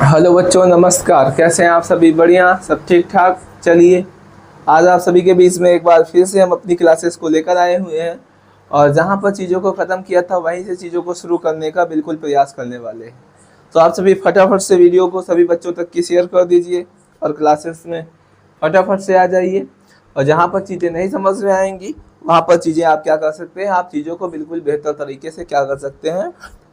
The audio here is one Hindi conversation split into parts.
हेलो बच्चों, नमस्कार। कैसे हैं आप सभी? बढ़िया, सब ठीक ठाक। चलिए, आज आप सभी के बीच में एक बार फिर से हम अपनी क्लासेस को लेकर आए हुए हैं और जहां पर चीज़ों को ख़त्म किया था वहीं से चीज़ों को शुरू करने का बिल्कुल प्रयास करने वाले हैं। तो आप सभी फटाफट से वीडियो को सभी बच्चों तक की शेयर कर दीजिए और क्लासेस में फटाफट से आ जाइए। और जहाँ पर चीज़ें नहीं समझ में आएंगी वहाँ पर चीज़ें आप क्या कर सकते हैं, आप चीज़ों को बिल्कुल बेहतर तरीके से क्या कर सकते हैं,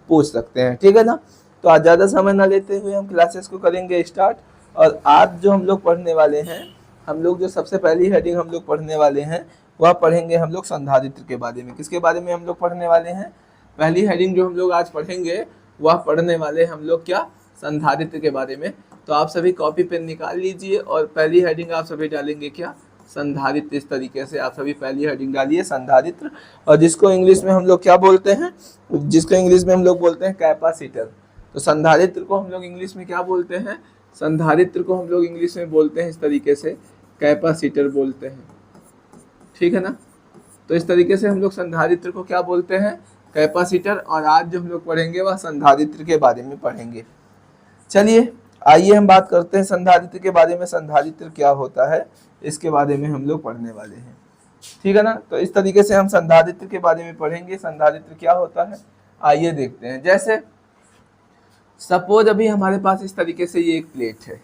पूछ सकते हैं। ठीक है ना? तो आज ज़्यादा समय ना लेते हुए हम क्लासेस को करेंगे स्टार्ट। और आज जो हम लोग पढ़ने वाले हैं, हम लोग जो सबसे पहली हेडिंग हम लोग पढ़ने वाले हैं वह पढ़ेंगे हम लोग संधारित्र के बारे में। किसके बारे में हम लोग पढ़ने वाले हैं? पहली हेडिंग जो हम लोग आज पढ़ेंगे वह पढ़ने वाले हम लोग क्या, संधारित्र के बारे में। तो आप सभी कॉपी पेन निकाल लीजिए और पहली हेडिंग आप सभी डालेंगे क्या, संधारित्र। इस तरीके से आप सभी पहली हेडिंग डालिए संधारित्र, और जिसको इंग्लिश में हम लोग क्या बोलते हैं, जिसको इंग्लिश में हम लोग बोलते हैं कैपेसिटर। तो संधारित्र को हम लोग इंग्लिश में क्या बोलते हैं? संधारित्र को हम लोग इंग्लिश में बोलते हैं इस तरीके से, कैपेसिटर बोलते हैं। ठीक है ना? तो इस तरीके से हम लोग संधारित्र को क्या बोलते हैं, कैपेसिटर। और आज जो हम लोग पढ़ेंगे वह संधारित्र के बारे में पढ़ेंगे। चलिए आइए हम बात करते हैं संधारित्र के बारे में। संधारित्र क्या होता है इसके बारे में हम लोग पढ़ने वाले हैं। ठीक है ना? तो इस तरीके से हम संधारित्र के बारे में पढ़ेंगे। संधारित्र क्या होता है आइए देखते हैं। जैसे सपोज अभी हमारे पास इस तरीके से ये एक प्लेट है,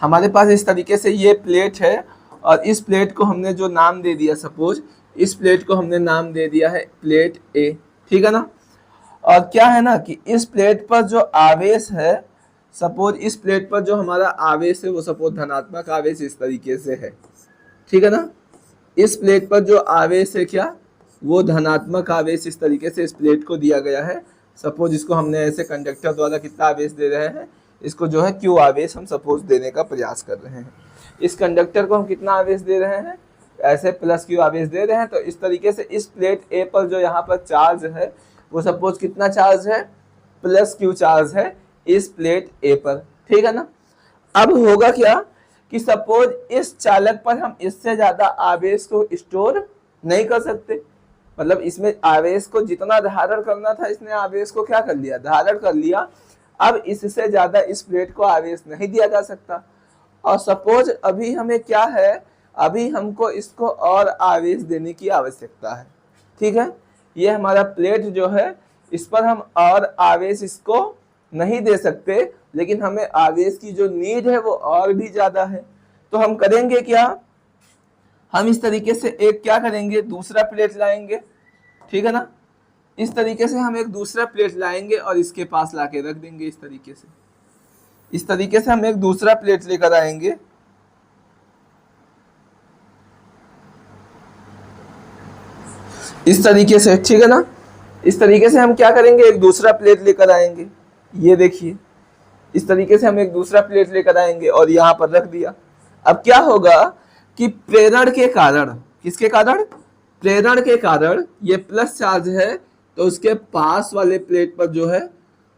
हमारे पास इस तरीके से ये प्लेट है और इस प्लेट को हमने जो नाम दे दिया, सपोज इस प्लेट को हमने नाम दे दिया है प्लेट ए। ठीक है ना? और क्या है ना कि इस प्लेट पर जो आवेश है, सपोज इस प्लेट पर जो हमारा आवेश है वो सपोज धनात्मक आवेश इस तरीके से है। ठीक है ना? इस प्लेट पर जो आवेश है क्या, वो धनात्मक आवेश इस तरीके से इस प्लेट को दिया गया है। सपोज इसको हमने ऐसे कंडक्टर द्वारा कितना आवेश दे रहे हैं, इसको जो है क्यू आवेश हम सपोज देने का प्रयास कर रहे हैं। इस कंडक्टर को हम कितना आवेश दे रहे हैं, ऐसे प्लस क्यू आवेश दे रहे हैं। तो इस तरीके से इस प्लेट ए पर जो यहाँ पर चार्ज है वो सपोज कितना चार्ज है, प्लस क्यू चार्ज है इस प्लेट ए पर। ठीक है ना? अब होगा क्या कि सपोज इस चालक पर हम इससे ज्यादा आवेश को स्टोर नहीं कर सकते, मतलब इसमें आवेश को जितना धारण करना था इसने आवेश को क्या कर लिया, धारण कर लिया। अब इससे ज्यादा इस प्लेट को आवेश नहीं दिया जा सकता। और सपोज अभी हमें क्या है, अभी हमको इसको और आवेश देने की आवश्यकता है। ठीक है? ये हमारा प्लेट जो है इस पर हम और आवेश इसको नहीं दे सकते, लेकिन हमें आवेश की जो नीड है वो और भी ज्यादा है। तो हम करेंगे क्या, हम इस तरीके से एक क्या करेंगे, दूसरा प्लेट लाएंगे। ठीक है ना? इस तरीके से हम एक दूसरा प्लेट लाएंगे और इसके पास लाके रख देंगे। इस तरीके से, इस तरीके से हम एक दूसरा प्लेट लेकर आएंगे। इस तरीके से, ठीक है ना? इस तरीके से हम क्या करेंगे, एक दूसरा प्लेट लेकर आएंगे। ये देखिए, इस तरीके से हम एक दूसरा प्लेट लेकर आएंगे और यहाँ पर रख दिया। अब क्या होगा कि प्रेरण के कारण, किसके कारण, प्रेरण के कारण ये प्लस चार्ज है तो उसके पास वाले प्लेट पर जो है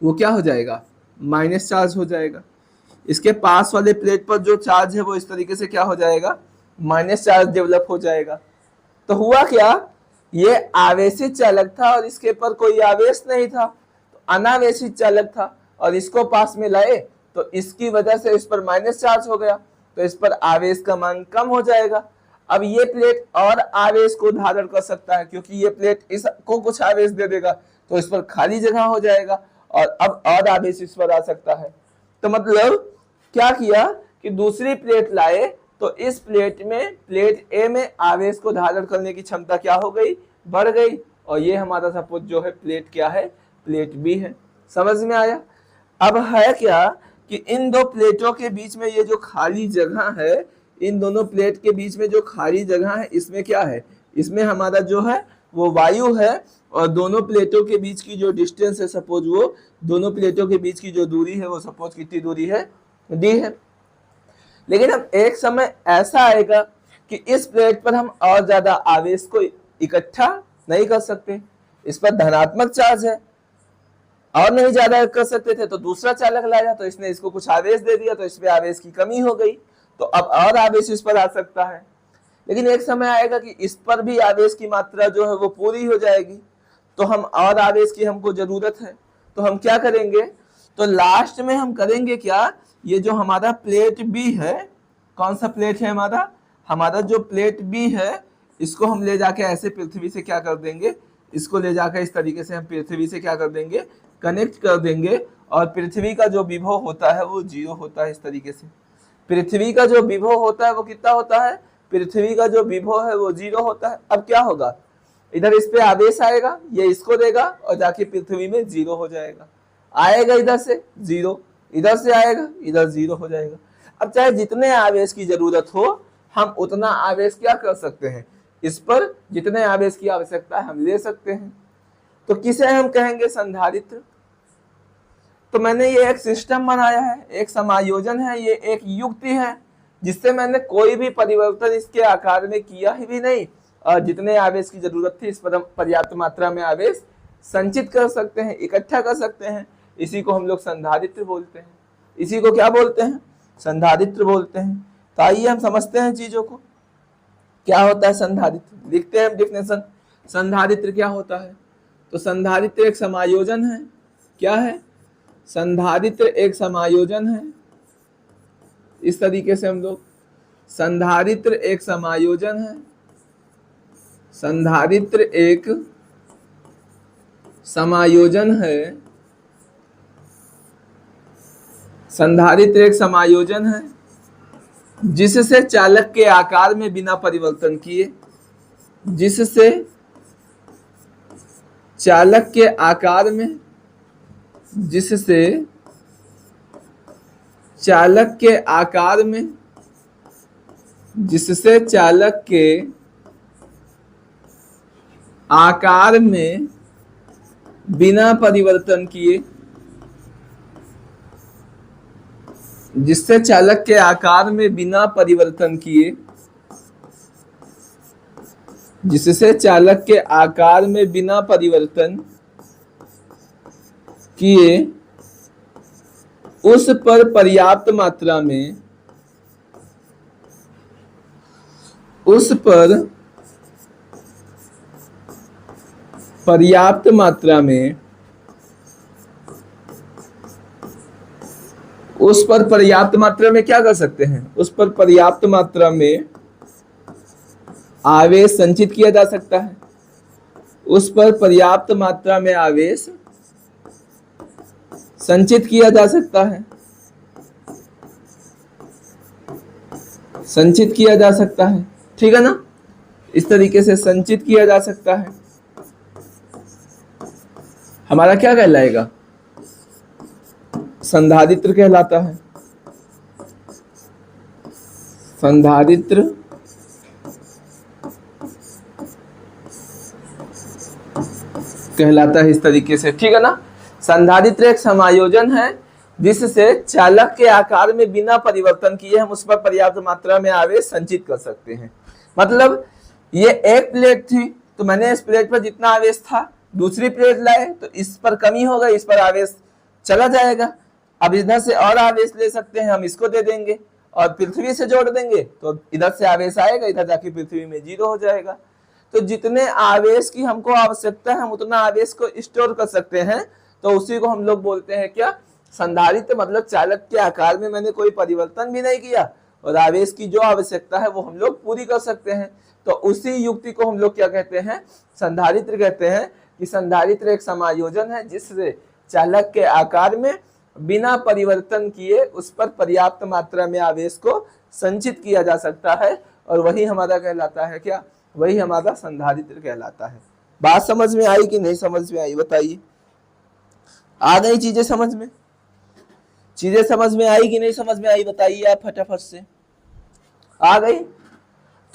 वो क्या हो जाएगा, माइनस चार्ज हो जाएगा। इसके पास वाले प्लेट पर जो चार्ज है वो इस तरीके से क्या हो जाएगा, माइनस चार्ज डेवलप हो जाएगा। तो हुआ क्या, ये आवेशित चालक था और इसके पर कोई आवेश नहीं था, तो अनावेशित चालक था और इसको पास में लाए तो इसकी वजह से इस पर माइनस चार्ज हो गया, तो इस पर आवेश का मान कम हो जाएगा। अब ये प्लेट और आवेश को धारण कर सकता है क्योंकि ये प्लेट इसको कुछ आवेश दे देगा तो इस पर खाली जगह हो जाएगा और अब और आवेश इस पर आ सकता है। तो मतलब क्या किया कि दूसरी प्लेट लाए तो इस प्लेट में, प्लेट ए में आवेश को धारण करने की क्षमता क्या हो गई, बढ़ गई। और ये हमारा सपोज जो है प्लेट क्या है, प्लेट बी है। समझ में आया? अब है क्या कि इन दो प्लेटों के बीच में ये जो खाली जगह है, इन दोनों प्लेट के बीच में जो खाली जगह है इसमें क्या है, इसमें हमारा जो है वो वायु है। और दोनों प्लेटों के बीच की जो डिस्टेंस है, सपोज वो दोनों प्लेटों के बीच की जो दूरी है वो सपोज कितनी दूरी है, डी है। लेकिन अब एक समय ऐसा आएगा कि इस प्लेट पर हम और ज्यादा आवेश को इकट्ठा नहीं कर सकते, इस पर धनात्मक चार्ज है और नहीं ज्यादा कर सकते थे, तो दूसरा चालक लाया तो इसने इसको कुछ आवेश दे दिया तो इसमें आवेश की कमी हो गई, तो अब और आवेश इस पर आ सकता है। लेकिन एक समय आएगा कि इस पर भी आवेश की मात्रा जो है वो पूरी हो जाएगी, तो हम और आवेश की हमको जरूरत है। तो हम क्या करेंगे तो लास्ट में हम करेंगे क्या, ये जो हमारा प्लेट बी है, कौन सा प्लेट है हमारा, हमारा जो प्लेट बी है, इसको हम ले जाके ऐसे पृथ्वी से क्या कर देंगे, इसको ले जाकर इस तरीके से हम पृथ्वी से क्या कर देंगे, कनेक्ट कर देंगे। और पृथ्वी का जो विभव होता है वो 0 होता है। इस तरीके से पृथ्वी का जो विभव होता है वो कितना होता है, पृथ्वी का जो विभव है वो 0 होता है। अब क्या होगा, इधर इस पे आवेश आएगा, ये इसको देगा और जाके पृथ्वी में 0 हो जाएगा, आएगा इधर से 0, इधर से आएगा, इधर 0 हो जाएगा। अब चाहे जितने आवेश की जरूरत हो हम उतना आवेश क्या कर सकते हैं, इस पर जितने आवेश की आवश्यकता है हम ले सकते हैं। तो किसे हम कहेंगे, संधारित्र। तो मैंने ये एक सिस्टम बनाया है, एक समायोजन है, ये एक युक्ति है जिससे मैंने कोई भी परिवर्तन इसके आकार में किया ही भी नहीं, और जितने आवेश की जरूरत थी इस पर हम पर्याप्त मात्रा में आवेश संचित कर सकते हैं, इकट्ठा कर सकते हैं। इसी को हम लोग संधारित्र बोलते हैं। इसी को क्या बोलते हैं, संधारित्र बोलते हैं। तो आइए हम समझते हैं चीजों को, क्या होता है संधारित्र। लिखते हैं हम डिफिनेशन, संधारित्र क्या होता है। तो संधारित्र एक समायोजन है। क्या है, संधारित्र एक समायोजन है। इस तरीके से हम लोग, संधारित्र एक समायोजन है, संधारित्र एक समायोजन है, संधारित्र एक समायोजन है जिससे चालक के आकार में बिना परिवर्तन किए, जिससे चालक के आकार में, जिससे चालक के आकार में, जिससे चालक के आकार में बिना परिवर्तन किए, जिससे चालक के आकार में बिना परिवर्तन किए, जिससे चालक के आकार में बिना परिवर्तन किए उस पर पर्याप्त मात्रा में, उस पर पर्याप्त मात्रा में, उस पर पर्याप्त मात्रा में क्या कर सकते हैं, उस पर पर्याप्त मात्रा में आवेश संचित किया जा सकता है। उस पर पर्याप्त मात्रा में आवेश संचित किया जा सकता है, संचित किया जा सकता है, ठीक है ना। इस तरीके से संचित किया जा सकता है। हमारा क्या कहलाएगा, संधारित्र कहलाता है। संधारित्र कहलाता है इस तरीके से, ठीक है ना। संधारित्र एक समायोजन है जिससे चालक के आकार में बिना परिवर्तन किए हम उस पर पर्याप्त मात्रा में आवेश संचित कर सकते हैं। मतलब ये एक प्लेट थी तो मैंने इस प्लेट पर जितना आवेश था दूसरी प्लेट लाए तो इस पर कमी हो गई, इस पर आवेश चला जाएगा। अब इधर से और आवेश ले सकते हैं, हम इसको दे देंगे और पृथ्वी से जोड़ देंगे तो इधर से आवेश आएगा, इधर जाके पृथ्वी में 0 हो जाएगा। तो जितने आवेश की हमको आवश्यकता है हम उतना आवेश को स्टोर कर सकते हैं। तो उसी को हम लोग बोलते हैं क्या, संधारित्र। मतलब चालक के आकार में मैंने कोई परिवर्तन भी नहीं किया और आवेश की जो आवश्यकता है वो हम लोग पूरी कर सकते हैं। तो उसी युक्ति को हम लोग क्या कहते हैं, संधारित्र कहते हैं। कि संधारित्र एक समायोजन है जिससे चालक के आकार में बिना परिवर्तन किए उस पर पर्याप्त मात्रा में आवेश को संचित किया जा सकता है, और वही हमारा कहलाता है क्या, वही हमारा संधारित्र कहलाता है। बात समझ में आई कि नहीं समझ में आई, बताइए। आ गई चीजें समझ में, चीजें समझ में आई कि नहीं समझ में आई, बताइए आप फटाफट से। आ गई।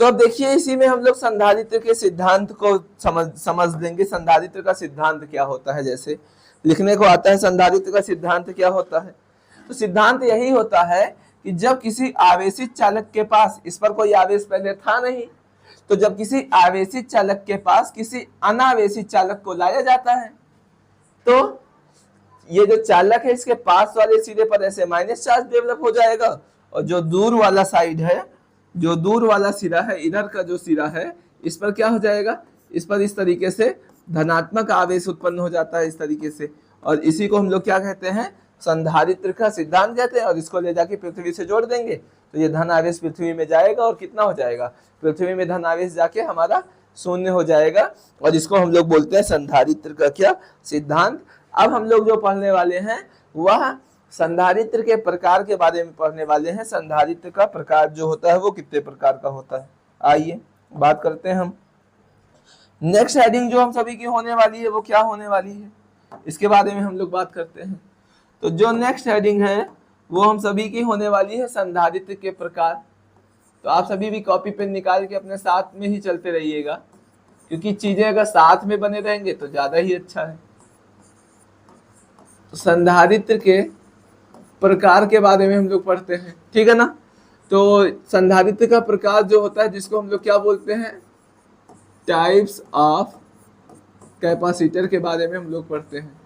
तो अब देखिए इसी में हम लोग संधारित्र के सिद्धांत को समझ लेंगे। संधारित्र का सिद्धांत क्या होता है, जैसे लिखने को आता है संधारित्र का सिद्धांत क्या होता है। तो सिद्धांत यही होता है कि जब किसी आवेशित चालक के पास, इस पर कोई आवेश पहले था नहीं, तो जब किसी आवेशित चालक के पास किसी अनावेशित चालक को लाया जाता है तो ये जो चालक है इसके पास वाले सिरे पर ऐसे माइनस चार्ज डेवलप हो जाएगा, और जो दूर वाला साइड है, जो दूर वाला सिरा है, इधर का जो सिरा है, इस पर क्या हो जाएगा, इस पर इस तरीके से धनात्मक आवेश उत्पन्न हो जाता है इस तरीके से। और इसी को हम लोग क्या कहते हैं, संधारित्र का सिद्धांत कहते हैं। और इसको ले जाके पृथ्वी से जोड़ देंगे तो ये धन आवेश पृथ्वी में जाएगा और कितना हो जाएगा, पृथ्वी में धन आवेश जाके हमारा शून्य हो जाएगा। और इसको हम लोग बोलते हैं संधारित्र का क्या सिद्धांत। अब हम लोग जो पढ़ने वाले हैं वह संधारित्र के प्रकार के बारे में पढ़ने वाले हैं। संधारित्र का प्रकार जो होता है वो कितने प्रकार का होता है, आइए बात करते हैं हम। नेक्स्ट हेडिंग जो हम सभी की होने वाली है वो क्या होने वाली है, इसके बारे में हम लोग बात करते हैं। तो जो नेक्स्ट हेडिंग है वो हम सभी की होने वाली है संधारित्र के प्रकार। तो आप सभी भी कॉपी पेन निकाल के अपने साथ में ही चलते रहिएगा, क्योंकि चीजें अगर साथ में बने रहेंगे तो ज्यादा ही अच्छा है। तो संधारित्र के प्रकार के बारे में हम लोग पढ़ते हैं, ठीक है ना। तो संधारित्र का प्रकार जो होता है जिसको हम लोग क्या बोलते हैं, टाइप्स ऑफ कैपेसिटर के बारे में हम लोग पढ़ते हैं।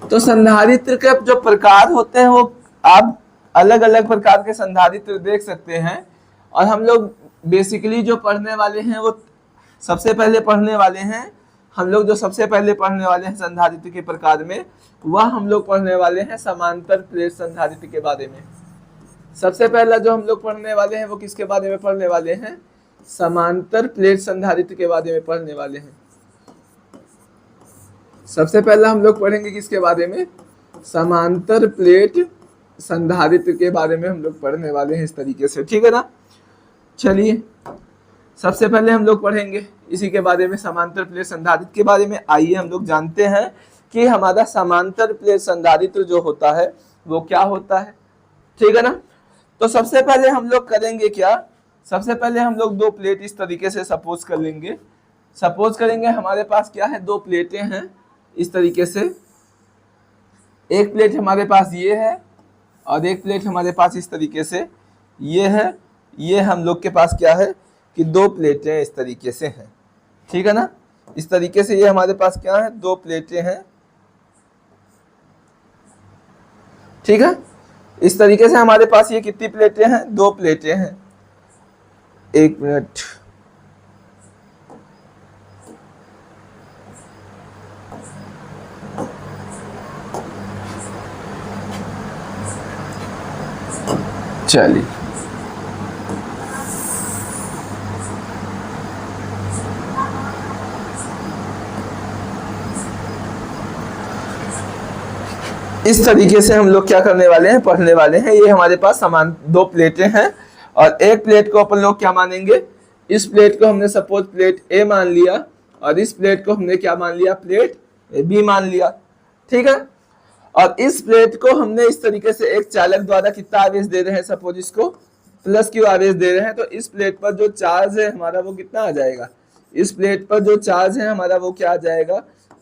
तो संधारित्र के जो प्रकार होते हैं वो आप अलग अलग प्रकार के संधारित्र देख सकते हैं। और हम लोग बेसिकली जो पढ़ने वाले हैं वो सबसे पहले पढ़ने वाले हैं, हम लोग जो सबसे पहले पढ़ने वाले हैं संधारित्र के प्रकार में, वह हम लोग पढ़ने वाले हैं समांतर प्लेट संधारित्र के बारे में। सबसे पहला जो हम लोग पढ़ने वाले हैं वो किसके बारे में पढ़ने वाले हैं, समांतर प्लेट संधारित्र के बारे में पढ़ने वाले हैं। सबसे पहला हम लोग पढ़ेंगे किसके बारे में, समांतर प्लेट संधारित्र के बारे में हम लोग पढ़ने वाले हैं इस तरीके से, ठीक है ना। चलिए सबसे पहले हम लोग पढ़ेंगे इसी के बारे में, समांतर प्लेट संधारित्र के बारे में। आइए हम लोग जानते हैं कि हमारा समांतर प्लेट संधारित्र जो होता है वो क्या होता है, ठीक है ना। तो सबसे पहले हम लोग करेंगे क्या, सबसे पहले हम लोग दो प्लेट इस तरीके से सपोज कर लेंगे। सपोज करेंगे हमारे पास क्या है, दो प्लेटें हैं इस तरीके से। एक प्लेट हमारे पास ये है और एक प्लेट हमारे पास इस तरीके से ये है। ये हम लोग के पास क्या है कि दो प्लेटें इस तरीके से हैं, ठीक है ना। इस तरीके से ये हमारे पास क्या है, दो प्लेटें हैं, ठीक है। इस तरीके से हमारे पास ये कितनी प्लेटें हैं, दो प्लेटें हैं। एक मिनट, चलिए इस तरीके से हम लोग क्या करने वाले हैं, पढ़ने वाले हैं। ये हमारे पास समान दो प्लेटें हैं और एक प्लेट को अपन लोग क्या मानेंगे, इस प्लेट को हमने सपोज प्लेट ए मान लिया और इस प्लेट को हमने क्या मान लिया, प्लेट बी मान लिया, ठीक है। और इस प्लेट को हमने इस तरीके से एक चालक द्वारा कितना आवेश दे रहे हैं, सपोज इसको प्लस क्यू आवेश दे रहे हैं। तो इस प्लेट पर जो चार्ज है हमारा वो कितना आ जाएगा, इस प्लेट पर जो चार्ज है हमारा वो क्या आ जाएगा,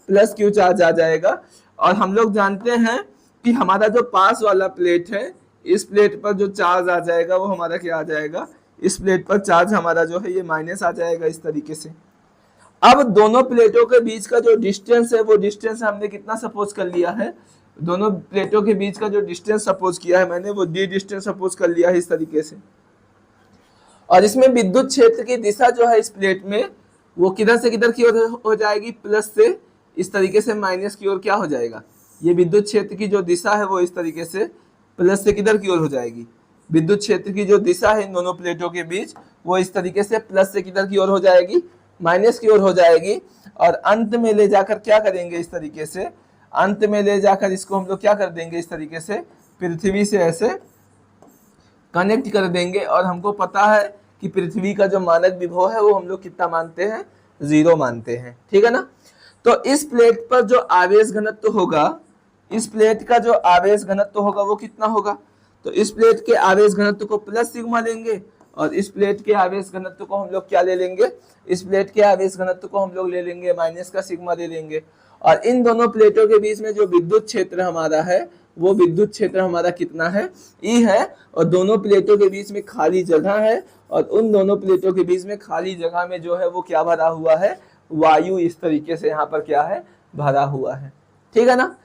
प्लस क्यू चार्ज आ जाएगा। और हम लोग जानते हैं कि हमारा जो पास वाला प्लेट है, इस प्लेट पर जो चार्ज आ जाएगा वो हमारा क्या आ जाएगा, इस प्लेट पर चार्ज हमारा जो है ये माइनस आ जाएगा इस तरीके से। अब दोनों प्लेटों के बीच का जो डिस्टेंस है वो डिस्टेंस हमने कितना सपोज कर लिया है, दोनों प्लेटों के बीच का जो डिस्टेंस सपोज किया है मैंने वो डी डिस्टेंस सपोज कर लिया है इस तरीके से। और इसमें विद्युत क्षेत्र की दिशा जो है इस प्लेट में वो किधर से किधर की ओर हो जाएगी, प्लस से इस तरीके से माइनस की ओर क्या हो जाएगा। ये विद्युत क्षेत्र की जो दिशा है वो इस तरीके से प्लस से किधर की ओर हो जाएगी, विद्युत क्षेत्र की जो दिशा है इन दोनों प्लेटों के बीच वो इस तरीके से प्लस से किधर की ओर हो जाएगी, माइनस की ओर हो जाएगी। और अंत में ले जाकर क्या करेंगे, इस तरीके से अंत में ले जाकर इसको हम लोग क्या कर देंगे, इस तरीके से पृथ्वी से ऐसे कनेक्ट कर देंगे। और हमको पता है कि पृथ्वी का जो मानक विभव है वो हम लोग कितना मानते हैं, 0 मानते हैं, ठीक है ना। तो इस प्लेट पर जो आवेश घनत्व होगा, इस प्लेट का जो आवेश घनत्व होगा वो कितना होगा, तो इस प्लेट के आवेश घनत्व को प्लस सिग्मा लेंगे और इस प्लेट के आवेश घनत्व को हम लोग क्या ले लेंगे, इस प्लेट के आवेश घनत्व को हम लोग ले लेंगे माइनस का सिग्मा ले लेंगे। और इन दोनों प्लेटों के बीच में जो विद्युत क्षेत्र हमारा है वो विद्युत क्षेत्र हमारा कितना है, ई है। और दोनों प्लेटों के बीच में खाली जगह है और उन दोनों प्लेटों के बीच में खाली जगह में जो है वो क्या भरा हुआ है, वायु इस तरीके से यहाँ पर क्या है, भरा हुआ है, ठीक है ना।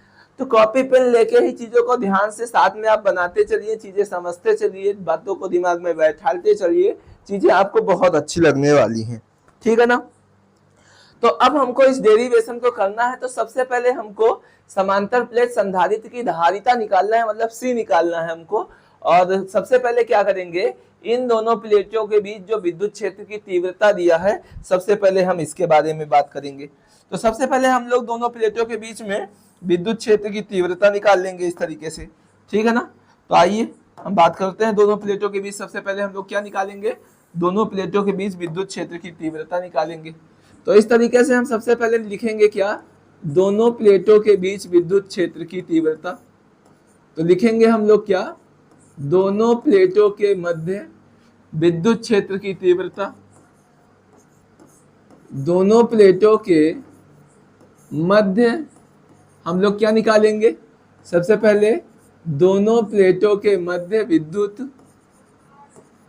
तो कॉपी पेन लेके ही चीजों को ध्यान से साथ में आप बनाते चलिए, चीजें समझते चलिए, बातों को दिमाग में बैठाते चलिए, चीजें आपको बहुत अच्छी लगने वाली हैं, ठीक है ना। तो अब हमको इस डेरिवेशन को करना है, तो सबसे पहले हमको समांतर प्लेट संधारित्र की धारिता निकालना है, मतलब सी निकालना है हमको। और सबसे पहले क्या करेंगे, इन दोनों प्लेटों के बीच जो विद्युत क्षेत्र की तीव्रता दिया है, सबसे पहले हम इसके बारे में बात करेंगे। तो सबसे पहले हम लोग दोनों प्लेटों के बीच में विद्युत क्षेत्र की तीव्रता निकाल लेंगे इस तरीके से, ठीक है ना। तो आइए हम बात करते हैं दोनों प्लेटों के बीच। सबसे पहले हम लोग क्या निकालेंगे, दोनों प्लेटों के बीच विद्युत क्षेत्र की तीव्रता निकालेंगे। तो इस तरीके से हम सबसे पहले लिखेंगे क्या, दोनों प्लेटों के बीच विद्युत क्षेत्र की तीव्रता। तो लिखेंगे हम लोग क्या, दोनों प्लेटों के मध्य विद्युत क्षेत्र की तीव्रता। दोनों प्लेटों के मध्य हम लोग क्या निकालेंगे, सबसे पहले दोनों प्लेटों के मध्य विद्युत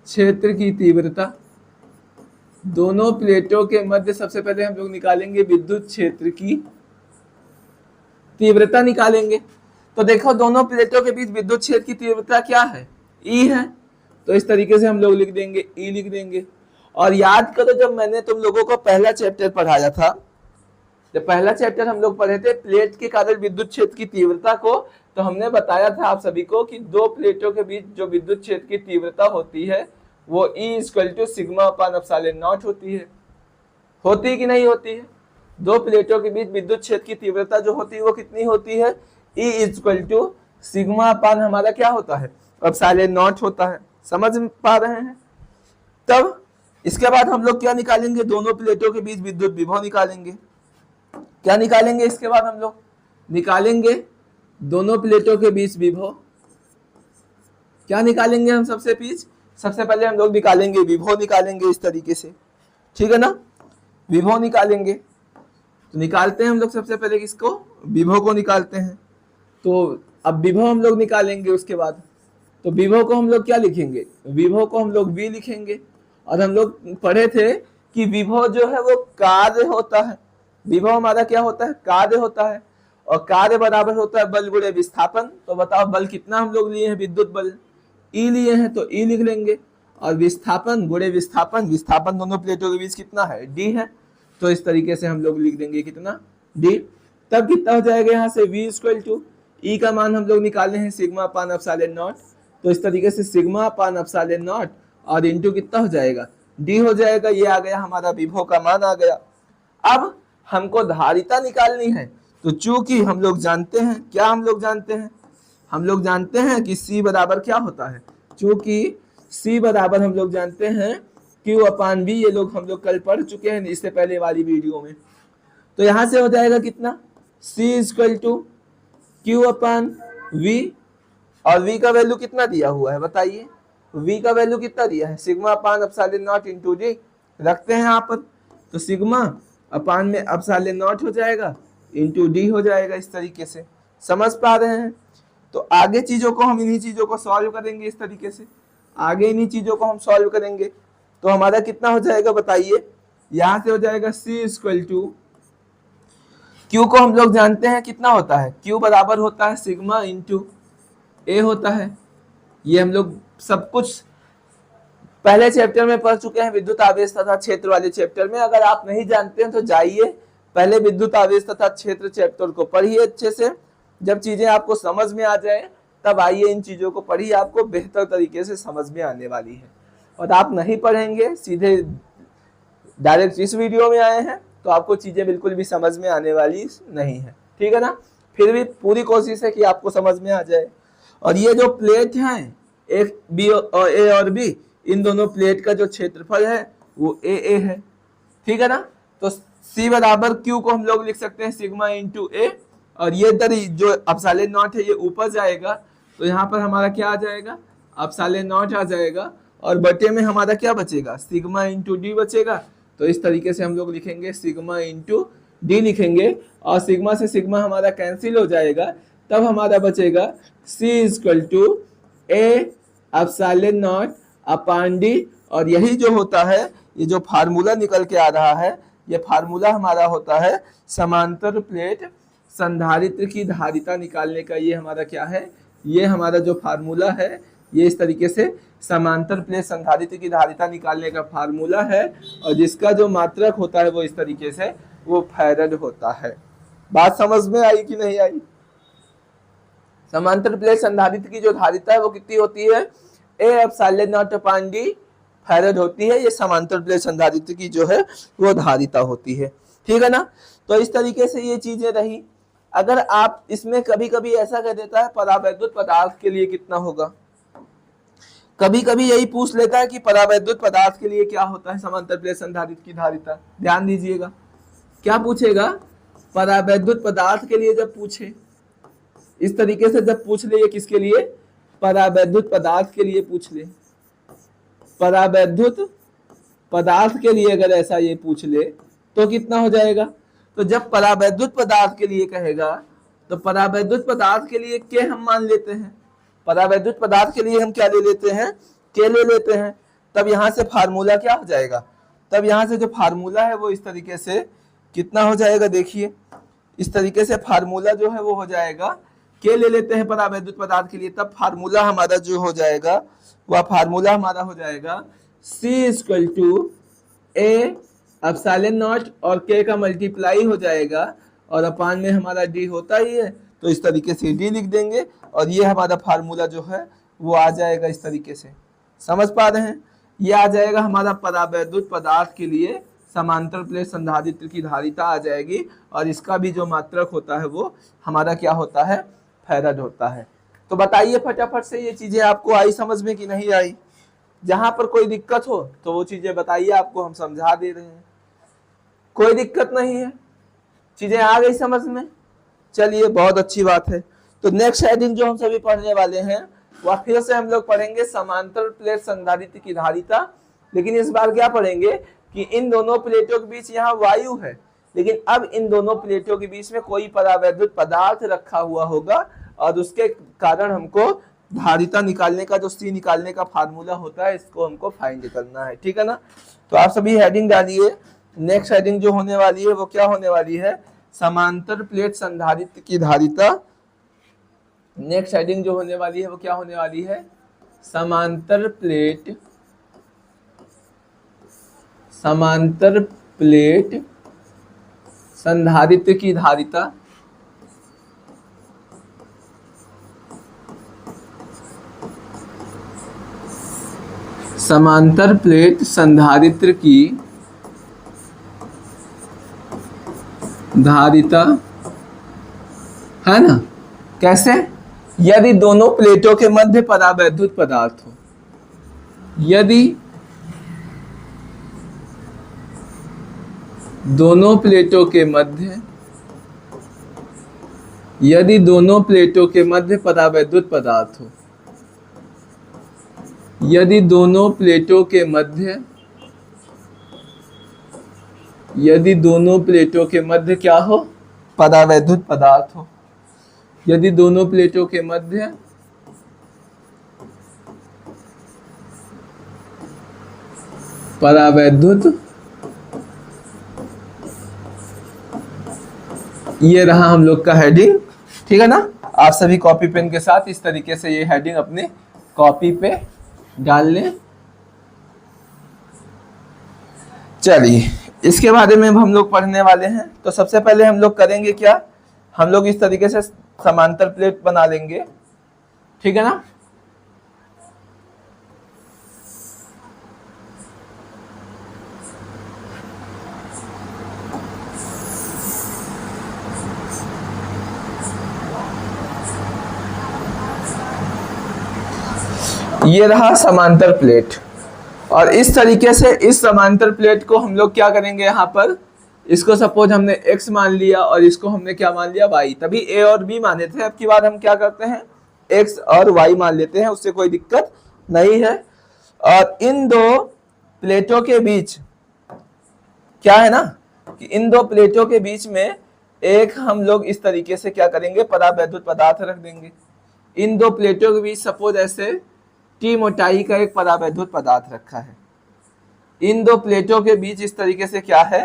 क्षेत्र की तीव्रता। दोनों प्लेटों के मध्य सबसे पहले हम लोग निकालेंगे विद्युत क्षेत्र की तीव्रता निकालेंगे। तो देखो दोनों प्लेटों के बीच विद्युत क्षेत्र की तीव्रता क्या है, ई है। तो इस तरीके से हम लोग लिख देंगे, ई लिख देंगे। और याद करो जब मैंने तुम लोगों को पहला चैप्टर पढ़ाया था, जब पहला चैप्टर हम लोग पढ़े थे प्लेट के कारण विद्युत क्षेत्र की तीव्रता को, तो हमने बताया था आप सभी को कि दो प्लेटों के बीच जो विद्युत क्षेत्र की तीव्रता होती है वो E = sigma upon epsilon not होती है। होती कि नहीं होती है, दो प्लेटों के बीच विद्युत क्षेत्र की तीव्रता जो होती है वो कितनी होती है, E = सिग्मा अपान हमारा क्या होता है, एप्सिलॉन नॉट होता है। समझ पा रहे हैं। तब इसके बाद हम लोग क्या निकालेंगे, दोनों प्लेटों के बीच विद्युत विभव निकालेंगे। क्या निकालेंगे, इसके बाद हम लोग निकालेंगे दोनों प्लेटों के बीच विभव। क्या निकालेंगे हम, सबसे पहले हम लोग निकालेंगे विभव निकालेंगे इस तरीके से, ठीक है ना। विभव निकालेंगे, तो निकालते हैं हम लोग सबसे पहले किसको, विभव को निकालते हैं। तो अब विभव हम लोग निकालेंगे, उसके बाद तो विभव को हम लोग क्या लिखेंगे, विभव को हम लोग V लिखेंगे। और हम लोग पढ़े थे कि विभव जो है वो कार्य होता है, विभव हमारा क्या होता है, कार्य होता है। और कार्य बराबर होता है बल गुणे विस्थापन। तो बताओ बल कितना हम लोग लिए हैं, विद्युत बल E लिए हैं, तो E लिख लेंगे। और विस्थापन गुणे विस्थापन, विस्थापन दोनों प्लेटों के बीच कितना है, D है। तो इस तरीके से हम लोग लिख देंगे कितना, D। तब कितना हो जाएगा, यहाँ से V = E का मान हम लोग निकाले हैं सिग्मा अपान एप्सिलॉन नॉट। तो इस तरीके से सिग्मा अपान एप्सिलॉन नॉट और इंटू कितना हो जाएगा, D हो जाएगा। ये आ गया हमारा विभव का मान आ गया। अब हमको धारिता निकालनी है। तो चूंकि हम लोग जानते हैं, क्या हम लोग जानते हैं, हम लोग जानते हैं कि C बराबर क्या होता है, चूंकि C बराबर हम लोग जानते हैं Q/V। ये लोग हम लोग कल पढ़ चुके हैं इससे पहले वाली वीडियो में। तो यहां से हो जाएगा कितना, C = Q/V। और V का वैल्यू कितना दिया हुआ है बताइए, V का वैल्यू कितना दिया है, sigma upon epsilon not into D रखते हैं यहाँ पर। तो सिग्मा अपान में एप्सिलॉन नॉट हो जाएगा इंटू D हो जाएगा। इस तरीके से समझ पा रहे हैं। तो आगे चीजों को हम इन्हीं चीजों को सॉल्व करेंगे इस तरीके से, आगे इन्हीं चीजों को हम सॉल्व करेंगे। तो हमारा कितना हो जाएगा बताइए, यहां से हो जाएगा C = Q को हम लोग जानते हैं कितना होता है, Q बराबर होता है सिग्मा इंटू A होता है। ये हम लोग सब कुछ पहले चैप्टर में पढ़ चुके हैं, विद्युत आवेश तथा क्षेत्र वाले चैप्टर में। अगर आप नहीं जानते हैं तो जाइए पहले विद्युत आवेश तथा क्षेत्र चैप्टर को पढ़िए अच्छे से। जब चीजें आपको समझ में आ जाए तब आइए इन चीजों को पढ़िए, आपको बेहतर तरीके से समझ में आने वाली है। और आप नहीं पढ़ेंगे, सीधे डायरेक्ट इस वीडियो में आए हैं, तो आपको चीजें बिल्कुल भी समझ में आने वाली नहीं है, ठीक है ना। फिर भी पूरी कोशिश है कि आपको समझ में आ जाए। और ये जो प्लेट हैं एक बी और ए और बी, इन दोनों प्लेट का जो क्षेत्रफल है वो ए है, ठीक है ना। तो C बराबर Q को हम लोग लिख सकते हैं सिग्मा इंटू A। और ये इधर जो एप्सिलॉन नॉट है ये ऊपर जाएगा, तो यहाँ पर हमारा क्या आ जाएगा, एप्सिलॉन नॉट आ जाएगा। और बटे में हमारा क्या बचेगा, सिग्मा इंटू D बचेगा। तो इस तरीके से हम लोग लिखेंगे सिग्मा इंटू D लिखेंगे। और सिग्मा से सिग्मा हमारा कैंसिल हो जाएगा, तब हमारा बचेगा C = A epsilon naught upon D। और यही जो होता है, ये जो फार्मूला निकल के आ रहा है, ये फार्मूला हमारा होता है समांतर प्लेट संधारित्र की धारिता निकालने का। ये हमारा क्या है, ये हमारा जो फार्मूला है, ये इस तरीके से समांतर प्लेट संधारित्र की धारिता निकालने का फार्मूला है। और जिसका जो मात्रक होता है वो इस तरीके से वो फैरड होता है। बात समझ में आई कि नहीं आई? समांतर प्लेट संधारित्र की जो धारिता है वो कितनी होती है? ए epsilon not upon D farad होती है। ये समांतर प्लेट संधारित्र की जो है वो धारिता होती है। ठीक है ना? तो इस तरीके से ये चीजें रही। अगर आप इसमें कभी कभी ऐसा कह देता है परावैद्युत पदार्थ के लिए कितना होगा, कभी कभी यही पूछ लेता है कि परावैद्युत पदार्थ के लिए क्या होता है समांतर प्लेट संधारित्र की धारिता। ध्यान दीजिएगा, क्या पूछेगा? परावैद्युत पदार्थ के लिए जब पूछे, इस तरीके से जब पूछ ले, ये किसके लिए? परावैद्युत पदार्थ के लिए पूछ ले। परावैद्युत पदार्थ के लिए अगर ऐसा ये पूछ ले तो कितना हो जाएगा? तो जब परावैद्युत पदार्थ के लिए कहेगा तो परावैद्युत पदार्थ के लिए के हम मान लेते हैं। परावैद्युत पदार्थ के लिए हम क्या ले लेते हैं? के ले लेते हैं। तब यहां से फार्मूला क्या हो जाएगा? तब यहां से जो फार्मूला है वो इस तरीके से कितना हो जाएगा? देखिए, इस तरीके से फार्मूला जो है वो हो जाएगा, के ले लेते हैं परावैद्युत पदार्थ के लिए, तब फार्मूला हमारा जो हो जाएगा वह फार्मूला हमारा हो जाएगा C equal to A epsilon naught और के का मल्टीप्लाई हो जाएगा और अपान में हमारा डी होता ही है, तो इस तरीके से डी लिख देंगे और ये हमारा फार्मूला जो है वो आ जाएगा इस तरीके से। समझ पा रहे हैं? ये आ जाएगा हमारा परावैद्युत पदार्थ के लिए समांतर प्लेट संधारित्र की धारिता आ जाएगी और इसका भी जो मात्रक होता है वो हमारा क्या होता है? फैरड होता है। तो बताइए फटाफट से ये चीजें आपको आई समझ में कि नहीं आई? जहां पर कोई दिक्कत हो तो वो चीजें बताइए, आपको हम समझा दे रहे हैं। कोई दिक्कत नहीं है, चीजें आ गई समझ में? चलिए, बहुत अच्छी बात है। तो नेक्स्ट हेडिंग जो हम सभी पढ़ने वाले हैं वह फिर से हम लोग पढ़ेंगे समांतर प्लेट संधारित्र की धारिता। लेकिन इस बार क्या पढ़ेंगे कि इन दोनों प्लेटों के बीच यहाँ वायु है, लेकिन अब इन दोनों प्लेटों के बीच में कोई परावैद्युत पदार्थ रखा हुआ होगा और उसके कारण हमको धारिता निकालने का, जो सी निकालने का फार्मूला होता है, इसको हमको फाइंड करना है। ठीक है ना? तो आप सभी हेडिंग डालिए। नेक्स्ट हेडिंग जो होने वाली है वो क्या होने वाली है? समांतर प्लेट संधारित्र की धारिता। नेक्स्ट हेडिंग जो होने वाली है वो क्या होने वाली है? समांतर प्लेट संधारित्र की धारिता। समांतर प्लेट संधारित्र की धारिता है ना? कैसे? यदि दोनों प्लेटों के मध्य परावैद्युत पदार्थ हो, यदि दोनों प्लेटों के मध्य परावैद्युत पदार्थ हो, यदि दोनों प्लेटों के मध्य क्या हो? परावैद्युत पदार्थ हो। यदि दोनों प्लेटों के मध्य परावैद्युत, ये रहा हम लोग का हेडिंग। ठीक है ना? आप सभी कॉपी पेन के साथ इस तरीके से ये हेडिंग अपने कॉपी पे डाल लें। चलिए, इसके बारे में हम लोग पढ़ने वाले हैं। तो सबसे पहले हम लोग करेंगे क्या? हम लोग इस तरीके से समांतर प्लेट बना लेंगे। ठीक है ना? ये रहा समांतर प्लेट और इस तरीके से इस समांतर प्लेट को हम लोग क्या करेंगे? यहाँ पर इसको सपोज हमने x मान लिया और इसको हमने क्या मान लिया? y। तभी a और b माने थे, अब की बार हम क्या करते हैं? x और y मान लेते हैं, उससे कोई दिक्कत नहीं है। और इन दो प्लेटों के बीच क्या है ना कि इन दो प्लेटों के बीच में एक हम लोग इस तरीके से क्या करेंगे? परावैद्युत पदार्थ रख देंगे। इन दो प्लेटों के बीच सपोज ऐसे टी मोटाई का एक परावैद्युत पदार्थ रखा है। इन दो प्लेटों के बीच इस तरीके से क्या है?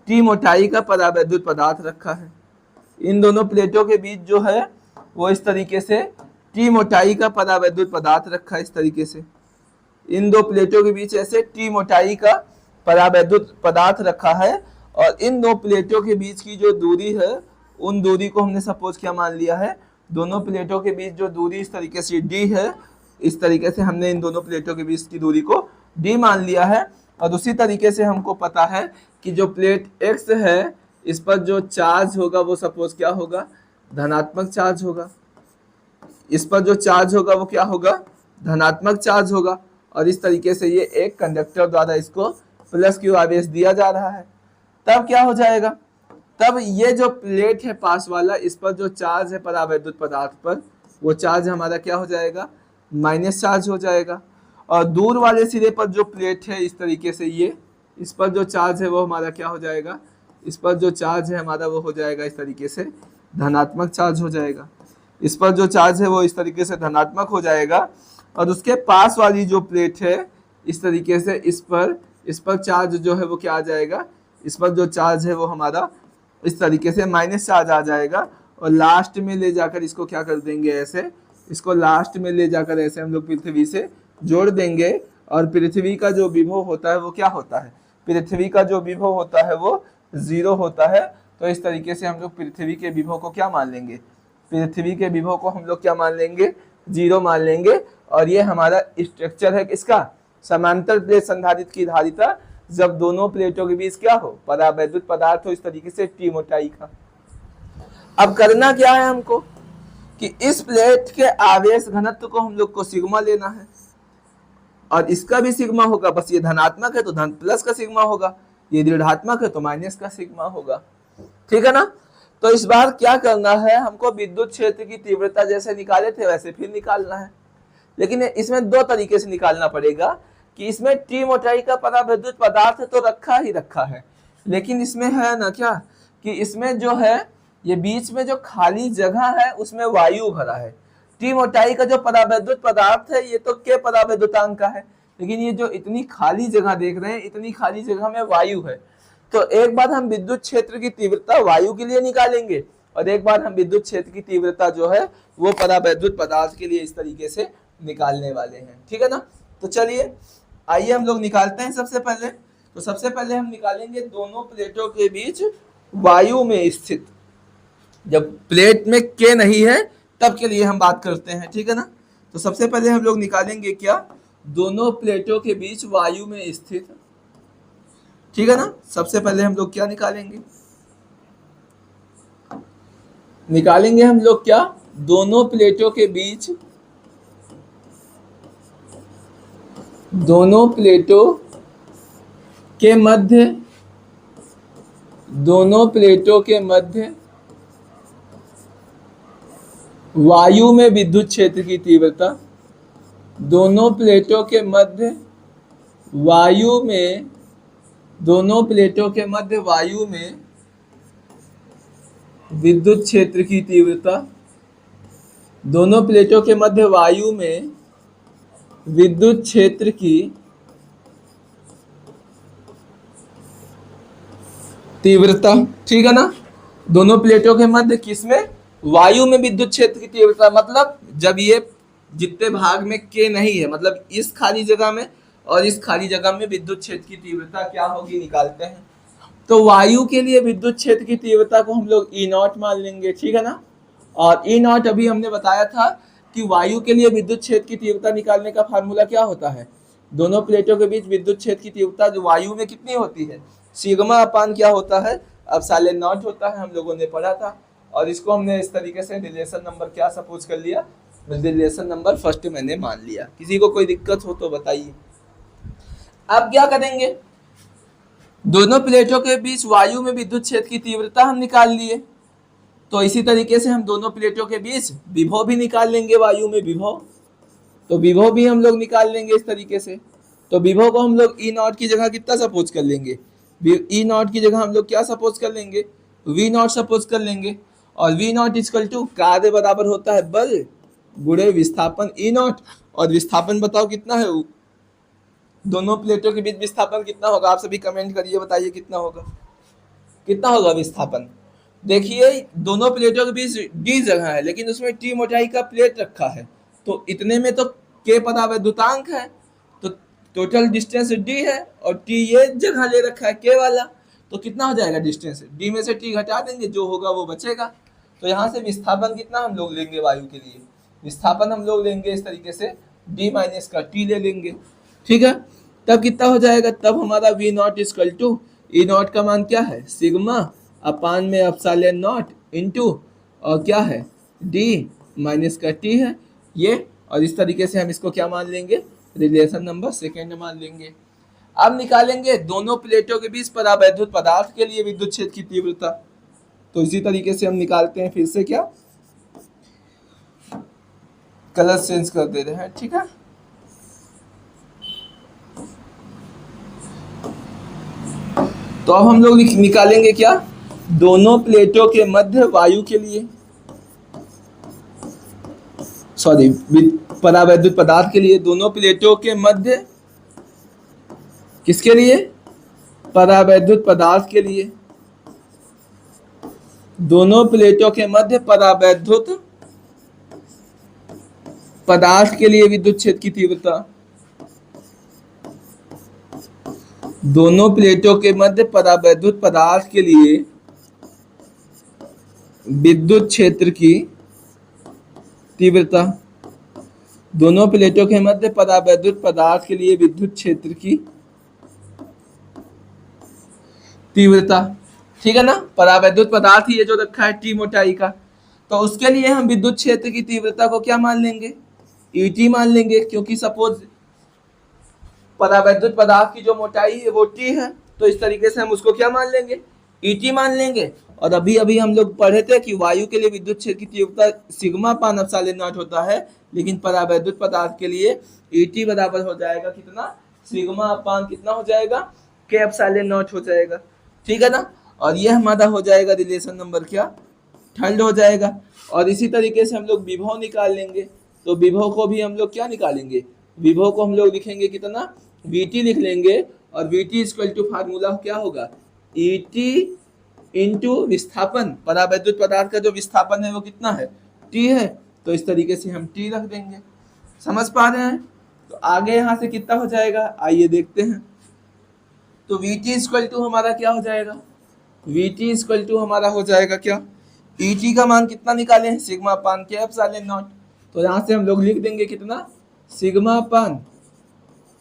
टी मोटाई का परावैद्युत पदार्थ रखा है। इन दोनों प्लेटों के बीच जो है वो इस तरीके से टी मोटाई का परावैद्युत पदार्थ रखा है। इस तरीके से इन दो प्लेटों के बीच ऐसे टी मोटाई का परावैद्युत पदार्थ रखा है और इन दो प्लेटों के बीच की जो दूरी है उन दूरी को हमने सपोज क्या मान लिया है, दोनों प्लेटों के बीच जो दूरी इस तरीके से डी है, इस तरीके से हमने इन दोनों प्लेटों के बीच की दूरी को डी मान लिया है। और उसी तरीके से हमको पता है कि जो प्लेट एक्स है इस पर जो चार्ज होगा वो सपोज क्या होगा, धनात्मक चार्ज होगा। इस पर जो चार्ज होगा वो क्या होगा, धनात्मक चार्ज होगा। और इस तरीके से ये एक कंडक्टर द्वारा इसको प्लस क्यू आवेश दिया जा रहा है। तब क्या हो जाएगा, तब ये जो प्लेट है पास वाला, इस पर जो चार्ज है परावैद्युत पदार्थ पर, वो चार्ज हमारा क्या हो जाएगा, माइनस चार्ज हो जाएगा। और दूर वाले सिरे पर जो प्लेट है इस तरीके से ये, इस पर जो चार्ज है वो हमारा क्या हो जाएगा, इस पर जो चार्ज है हमारा वो हो जाएगा इस तरीके से धनात्मक चार्ज हो जाएगा। इस पर जो चार्ज है वो इस तरीके से धनात्मक हो जाएगा। और उसके पास वाली जो प्लेट है इस तरीके से इस पर चार्ज जो है वो क्या आ जाएगा, इस पर जो चार्ज है वो हमारा इस तरीके से माइनस चार्ज आ जाएगा। और लास्ट में ले जाकर इसको क्या कर देंगे, ऐसे इसको लास्ट में ले जाकर ऐसे हम लोग पृथ्वी से जोड़ देंगे। और पृथ्वी का जो विभव होता है वो क्या होता है, पृथ्वी का जो विभव होता है वो 0 होता है। तो इस तरीके से हम लोग पृथ्वी के विभव को क्या मान लेंगे, पृथ्वी के विभव को हम लोग क्या मान लेंगे, 0 मान लेंगे। और ये हमारा स्ट्रक्चर है किसका, समांतर प्लेट संधारित्र की धारिता जब दोनों प्लेटों के बीच क्या हो, परावैद्युत पदार्थ हो इस तरीके से टी मोटाई का। अब करना क्या है हमको कि इस प्लेट के आवेश घनत्व को हम लोग को सिग्मा लेना है। और इसका भी सिग्मा होगा, बस ये धनात्मक है तो धन प्लस का सिग्मा होगा, ये ऋणात्मक है तो माइनस का सिग्मा होगा। ठीक है ना। तो इस बार क्या करना है, हमको विद्युत क्षेत्र की तीव्रता जैसे निकाले थे वैसे फिर निकालना है। लेकिन इसमें दो तरीके से निकालना पड़ेगा कि इसमें टी मोटाई का परावैद्युत पदार्थ तो रखा ही रखा है, लेकिन इसमें है ना क्या कि इसमें जो है ये बीच में जो खाली जगह है उसमें वायु भरा है। टी मोटाई का जो परावैद्युत पदार्थ है ये तो के परावैद्युतांक का है, लेकिन ये जो इतनी खाली जगह देख रहे हैं इतनी खाली जगह में वायु है। तो एक बार हम विद्युत क्षेत्र की तीव्रता वायु के लिए निकालेंगे और एक बार हम विद्युत क्षेत्र की तीव्रता जो है वो परावैद्युत पदार्थ के लिए इस तरीके से निकालने वाले हैं। ठीक है ना। तो चलिए आइए हम लोग निकालते हैं। सबसे पहले हम निकालेंगे दोनों प्लेटों के बीच वायु में स्थित, जब प्लेट में के नहीं है तब के लिए हम बात करते हैं। ठीक है ना। तो सबसे पहले हम लोग निकालेंगे क्या, दोनों प्लेटों के बीच वायु में स्थित। ठीक है ना। सबसे पहले हम लोग क्या निकालेंगे हम लोग क्या, दोनों प्लेटों के बीच, दोनों प्लेटों के मध्य वायु में विद्युत क्षेत्र की तीव्रता, दोनों प्लेटों के मध्य वायु में विद्युत क्षेत्र की तीव्रता, दोनों प्लेटों के मध्य वायु में विद्युत क्षेत्र की तीव्रता। ठीक है ना। दोनों प्लेटों के मध्य किसमें, वायु में विद्युत क्षेत्र की तीव्रता, मतलब जब ये जितने भाग में के नहीं है, मतलब इस खाली जगह में और इस खाली जगह में विद्युत क्षेत्र की तीव्रता क्या होगी निकालते हैं। तो वायु के लिए विद्युत क्षेत्र की तीव्रता को हम लोग E0 मान लेंगे। ठीक है ना। और E0 अभी हमने बताया था कि वायु के लिए विद्युत क्षेत्र की तीव्रता निकालने का फार्मूला क्या होता है, दोनों प्लेटों के बीच विद्युत क्षेत्र की तीव्रता जो वायु में कितनी होती है, सिग्मा अपान क्या होता है, एप्सिलॉन नॉट होता है, हम लोगों ने पढ़ा था। और इसको हमने इस तरीके से रिलेशन नंबर क्या सपोज कर लिया, रिलेशन नंबर फर्स्ट मैंने मान लिया। किसी को कोई दिक्कत हो तो बताइए। अब क्या करेंगे, दोनों प्लेटों के बीच वायु में विद्युत क्षेत्र की तीव्रता हम निकाल लिए, तो इसी तरीके से हम दोनों प्लेटों के बीच विभव भी निकाल लेंगे, वायु में विभव, तो विभव भी हम लोग निकाल लेंगे इस तरीके से। तो विभव को हम लोग E0 की जगह कितना सपोज कर लेंगे, E0 की जगह हम लोग क्या सपोज कर लेंगे, V0 सपोज कर लेंगे। और V0 इक्वल टू कार्य बराबर होता है बल गुणे विस्थापन E0। और विस्थापन बताओ कितना है, दोनों प्लेटों के बीच विस्थापन कितना होगा, आप सभी कमेंट करिए, बताइए कितना होगा विस्थापन। देखिए दोनों प्लेटों के बीच D जगह है, लेकिन उसमें T मोटाई का प्लेट रखा है, तो इतने में तो K परावैद्युतांक है, तो टोटल डिस्टेंस D है और T ये जगह ले रखा है K वाला, तो कितना हो जाएगा डिस्टेंस, डी में से टी घटा देंगे, जो होगा वो बचेगा। तो यहाँ से विस्थापन कितना हम लोग लेंगे वायु के लिए, विस्थापन हम लोग लेंगे इस तरीके से डी माइनस का टी ले लेंगे, ठीक है। तब कितना हो जाएगा, तब हमारा V naught equal to E naught का मान क्या है, सिग्मा अपान में एप्सिलॉन नॉट इनटू और क्या है डी माइनस का टी है ये, और इस तरीके से हम इसको क्या मान लेंगे, रिलेशन नंबर सेकेंड मान लेंगे। अब निकालेंगे दोनों प्लेटों के बीच परावैद्युत पदार्थ के लिए विद्युत क्षेत्र की तीव्रता। तो इसी तरीके से हम निकालते हैं, फिर से क्या कलर चेंज कर दे रहे हैं, ठीक है। तो अब हम लोग निकालेंगे क्या, दोनों प्लेटों के मध्य वायु के लिए, सॉरी परावैद्युत पदार्थ के लिए, दोनों प्लेटों के मध्य किसके लिए, परावैद्युत पदार्थ के लिए, दोनों प्लेटों के मध्य परावैद्युत पदार्थ के लिए विद्युत क्षेत्र की तीव्रता, दोनों प्लेटों के मध्य परावैद्युत पदार्थ के लिए विद्युत क्षेत्र की तीव्रता, दोनों प्लेटों के मध्य परावैद्युत पदार्थ के लिए विद्युत क्षेत्र की तीव्रता, ठीक है ना। परावैद्युत पदार्थ ही ये जो रखा है टी मोटाई का, तो उसके लिए हम विद्युत क्षेत्र की तीव्रता को क्या मान लेंगे, ईटी मान लेंगे, क्योंकि सपोज परावैद्युत पदार्थ की जो मोटाई है वो टी है, तो इस तरीके से हम उसको क्या मान लेंगे, ईटी मान लेंगे। और अभी अभी हम लोग पढ़े थे कि वायु के लिए विद्युत क्षेत्र की तीव्रता सिग्मा पान एप्सिलॉन नॉट होता है, लेकिन परावैद्युत पदार्थ के लिए ईटी बराबर हो जाएगा कितना, सिग्मा अपान कितना हो जाएगा, के एप्सिलॉन नॉट हो जाएगा, ठीक है ना। और ये हमारा हो जाएगा रिलेशन नंबर क्या, थर्ड हो जाएगा। और इसी तरीके से हम लोग विभव निकाल लेंगे, तो विभव को भी हम लोग क्या निकालेंगे, विभव को हम लोग लिखेंगे कितना, वीटी लिख लेंगे, और वीटी इक्वल टू फार्मूला क्या होगा, ईटी इंटू विस्थापन, परावैद्युत पदार्थ का जो विस्थापन है वो कितना है, टी है, तो इस तरीके से हम टी रख देंगे। समझ पा रहे हैं। तो आगे यहाँ से कितना हो जाएगा, आइए देखते हैं। तो वीटी इक्वल टू हमारा क्या हो जाएगा, वीटी इक्वल टू हमारा हो जाएगा क्या, ईटी का मान कितना निकाले हैं, सिग्मा अपान के एप्सिलॉन नॉट, तो यहाँ से हम लोग लिख देंगे कितना, सिग्मा अपान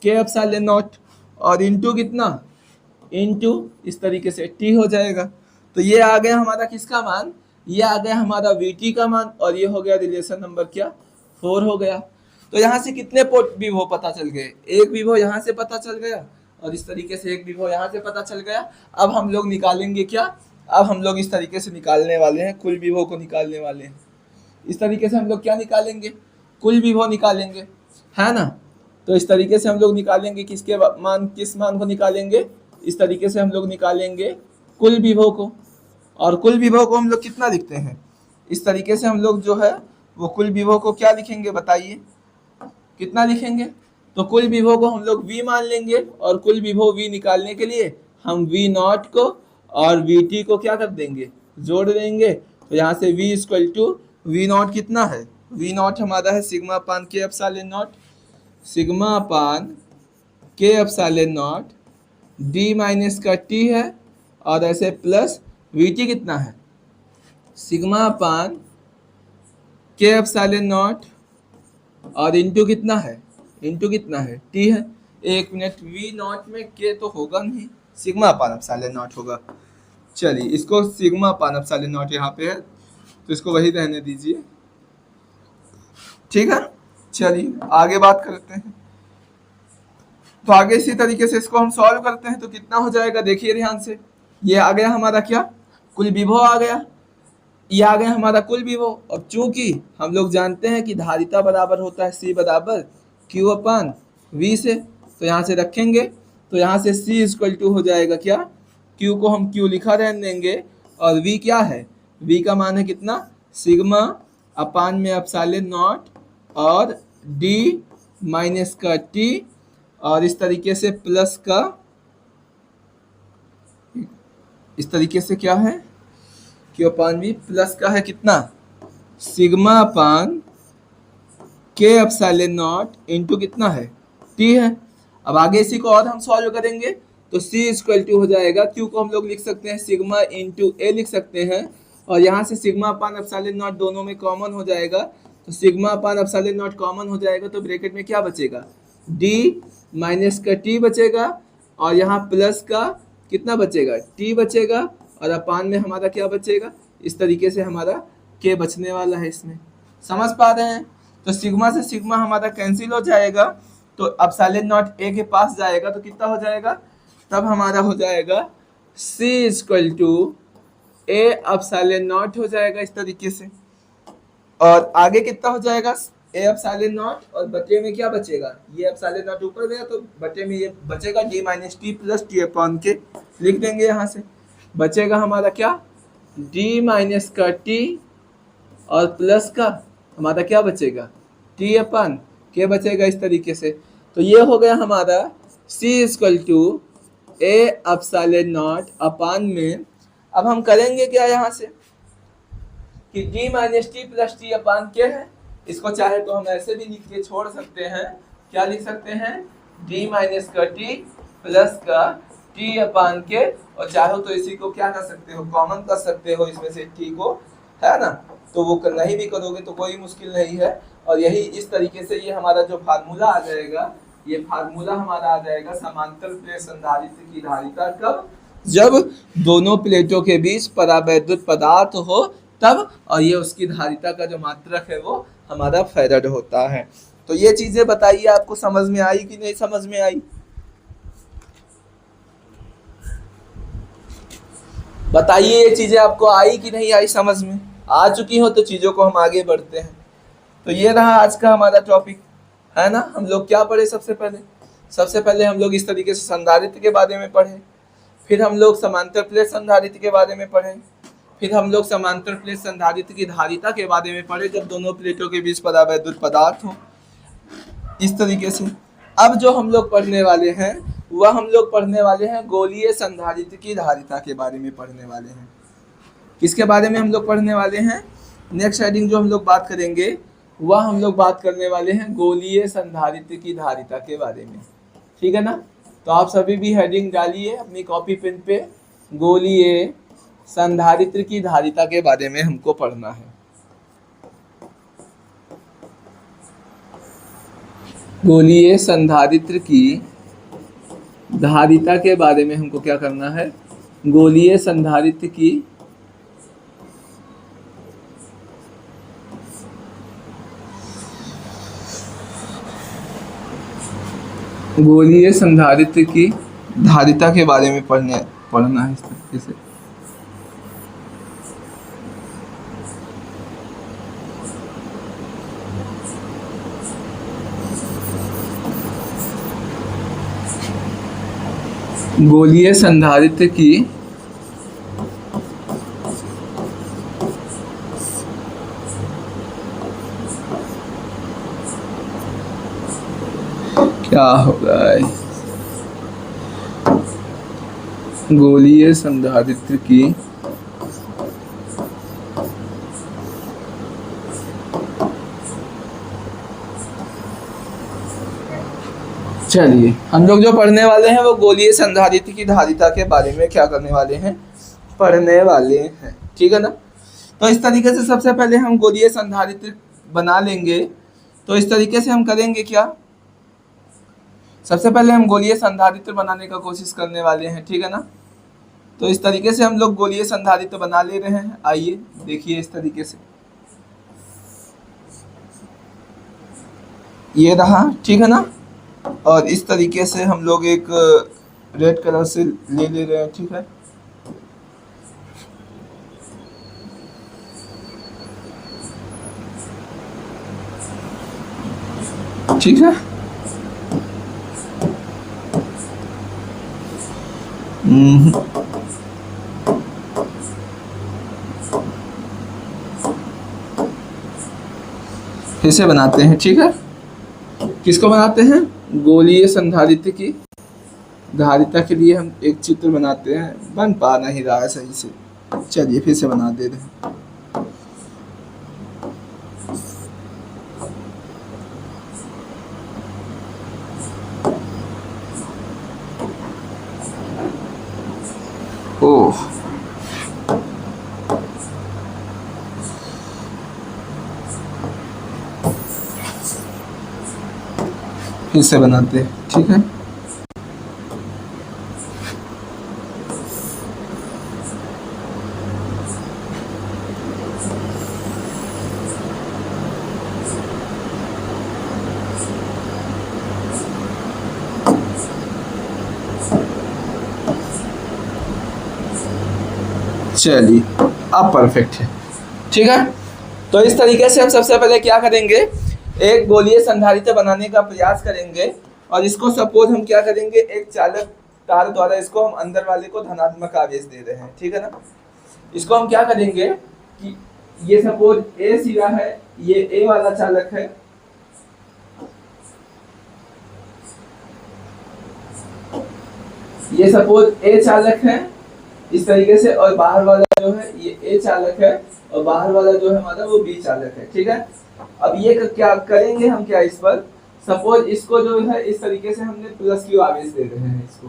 के एप्सिलॉन नॉट, और इंटू कितना, इंटू इस तरीके से टी हो जाएगा। तो ये आ गया हमारा किसका मान, ये आ गया हमारा वीटी का मान, और ये हो गया रिलेशन नंबर क्या, 4 हो गया। तो यहाँ से कितने विभव पता चल गए, एक विभव यहाँ से पता चल गया, और इस तरीके से एक विभव यहाँ से पता चल गया। अब हम लोग निकालेंगे क्या, अब हम लोग इस तरीके से निकालने वाले हैं, कुल विभव को निकालने वाले हैं। इस तरीके से हम लोग क्या निकालेंगे, कुल विभव निकालेंगे, है ना। तो इस तरीके से हम लोग निकालेंगे किसके मान, किस मान को निकालेंगे, इस तरीके से हम लोग निकालेंगे कुल विभव को। और कुल विभव को हम लोग कितना लिखते हैं, इस तरीके से हम लोग जो है वो कुल विभव को क्या लिखेंगे, बताइए कितना लिखेंगे। तो कुल विभव को हम लोग v मान लेंगे, और कुल विभव v निकालने के लिए हम v नॉट को और vt को क्या कर देंगे, जोड़ देंगे। तो यहाँ से v equal to V naught कितना है, v नॉट हमारा है सिग्मा अपान के एप्सिलॉन नॉट, सिग्मा अपान के एप्सिलॉन नॉट d माइनस का t है, और ऐसे प्लस vt कितना है, सिग्मा अपान के एप्सिलॉन नॉट, और इंटू कितना है, इंटू कितना है t है। एक मिनट, v नॉट में k तो होगा नहीं, सिग्मा अपान एप्सिलॉन नॉट होगा। चलिए इसको सिग्मा अपान एप्सिलॉन नॉट यहाँ पे है, तो इसको वही रहने दीजिए, ठीक है। चलिए आगे बात करते हैं। तो आगे इसी तरीके से इसको हम सॉल्व करते हैं, तो कितना हो जाएगा, देखिए ध्यान से, ये आ गया हमारा क्या, कुल विभव आ गया, ये आ गया हमारा कुल विभव। अब चूंकि हम लोग जानते हैं कि धारिता बराबर होता है C बराबर Q अपान V से, तो यहाँ से रखेंगे, तो यहाँ से C इक्वल टू हो जाएगा क्या, Q को हम Q लिखा रहने देंगे, और V क्या है, V का मान है कितना, सिग्मा अपान में एप्सिलॉन नॉट और D माइनस का T, और इस तरीके से प्लस का, इस तरीके से क्या है, Q अपान V प्लस का है कितना, सिग्मा अपान के एप्सिलॉन नॉट इंटू कितना है T है। अब आगे इसी को और हम सॉल्व करेंगे, तो C इक्वल टू हो जाएगा, Q को हम लोग लिख सकते हैं सिग्मा इंटू ए लिख सकते हैं, और यहाँ से सिग्मा अपान एप्सिलॉन नॉट दोनों में कॉमन हो जाएगा, तो सिग्मा अपान एप्सिलॉन नॉट कॉमन हो जाएगा, तो ब्रैकेट में क्या बचेगा, D माइनस का T बचेगा, और यहाँ प्लस का कितना बचेगा, T बचेगा, और अपान में हमारा क्या बचेगा, इस तरीके से हमारा K बचने वाला है। इसमें समझ पा रहे हैं? तो सिग्मा से सिग्मा हमारा कैंसिल हो जाएगा, तो एप्सिलॉन नॉट ए के पास जाएगा, तो कितना हो जाएगा, तब हमारा हो जाएगा C equal to A epsilon naught हो जाएगा इस तरीके से, और आगे कितना हो जाएगा, ए एप्सिलॉन नॉट, और बटे में क्या बचेगा, ये एप्सिलॉन नॉट ऊपर गया तो बटे में ये बचेगा D minus T plus T upon के, लिख देंगे यहाँ से, बचेगा हमारा क्या, D माइनस का T और प्लस का हमारा क्या बचेगा, T अपन के बचेगा इस तरीके से। तो ये हो गया हमारा C equal to A epsilon naught upon में, अब हम करेंगे क्या यहाँ से कि D minus T plus T upon के है, इसको चाहे तो हम ऐसे भी लिख के छोड़ सकते हैं, क्या लिख सकते हैं, D माइनस का टी प्लस का टी अपान के, और चाहो तो इसी को क्या कर सकते हो, कॉमन कर सकते हो इसमें से टी को, है ना, तो वो नहीं भी करोगे तो कोई मुश्किल नहीं है। और यही इस तरीके से ये हमारा जो फार्मूला आ जाएगा, ये फार्मूला हमारा आ जाएगा समांतर प्लेट संधारित्र की धारिता कब, जब दोनों प्लेटों के बीच परावैद्युत पदार्थ हो तब, और ये उसकी धारिता का जो मात्रक है वो हमारा फैराड होता है। तो ये चीजें बताइए आपको समझ में आई कि नहीं समझ में आई, बताइए ये चीजें आपको आई कि नहीं आई, समझ में आ चुकी हो तो चीजों को हम आगे बढ़ते हैं। तो ये रहा आज का हमारा टॉपिक, है ना। हम लोग क्या पढ़े, सबसे पहले हम लोग इस तरीके से संधारित्र के बारे में पढ़े, फिर हम लोग समांतर प्लेट संधारित्र के बारे में पढ़े, फिर हम लोग समांतर प्लेट संधारित्र की धारिता के बारे में पढ़े जब दोनों प्लेटों के बीच परावैद्युत पदार्थ हो, इस तरीके से। अब जो हम लोग पढ़ने वाले हैं वह हम लोग पढ़ने वाले हैं गोलीय संधारित्र की धारिता के बारे में पढ़ने वाले हैं। किसके बारे में हम लोग पढ़ने वाले हैं, नेक्स्ट हेडिंग जो हम लोग बात करेंगे वह हम लोग बात करने वाले हैं गोलीय संधारित्र की धारिता के बारे में, ठीक है ना। तो आप सभी भी हेडिंग डालिए अपनी कॉपी पेन पे, गोलीय संधारित्र की धारिता के बारे में हमको पढ़ना है। गोलीय संधारित्र की धारिता के बारे में हमको क्या करना है, गोलीय संधारित्र की धारिता के बारे में पढ़ना है इस तरीके से। गोलीय संधारित्र की क्या होगा, गोलीय संधारित्र की चलिए हम लोग जो पढ़ने वाले हैं वो गोलीय संधारित्र की धारिता के बारे में क्या करने वाले हैं, पढ़ने वाले हैं, ठीक है ना। तो इस तरीके से सबसे पहले हम गोलीय संधारित्र बना लेंगे। तो इस तरीके से हम करेंगे क्या, सबसे पहले हम गोलीय संधारित्र बनाने का कोशिश करने वाले हैं, ठीक है ना। तो इस तरीके से हम लोग गोलीय संधारित्र बना ले रहे हैं। आइए देखिए इस तरीके से ये रहा, ठीक है ना। और इस तरीके से हम लोग एक रेड कलर से ले रहे हैं, ठीक है। ठीक है, फिर से बनाते हैं, ठीक है। किसको बनाते हैं, गोलीय संधारित्र की धारिता के लिए हम एक चित्र बनाते हैं, बन पा नहीं रहा है सही से, चलिए फिर से बना दे रहे हैं। से बनाते हैं, ठीक है। चलिए अब परफेक्ट है, ठीक है। तो इस तरीके से हम सबसे पहले क्या करेंगे, एक गोलीय संधारित्र बनाने का प्रयास करेंगे और इसको सपोज हम क्या करेंगे, एक चालक तार द्वारा इसको हम अंदर वाले को धनात्मक आवेश दे रहे हैं, ठीक है ना। इसको हम क्या करेंगे कि ये सपोज ए सिरा है, ये ए वाला चालक है, ये सपोज ए चालक है इस तरीके से, और बाहर वाला जो है ये ए चालक है और बाहर वाला जो है हमारा वो बी चालक है, ठीक है। अब ये क्या करेंगे हम, क्या इस पर सपोज इसको जो है इस तरीके से हमने प्लस क्यू आवेश दे रहे हैं इसको,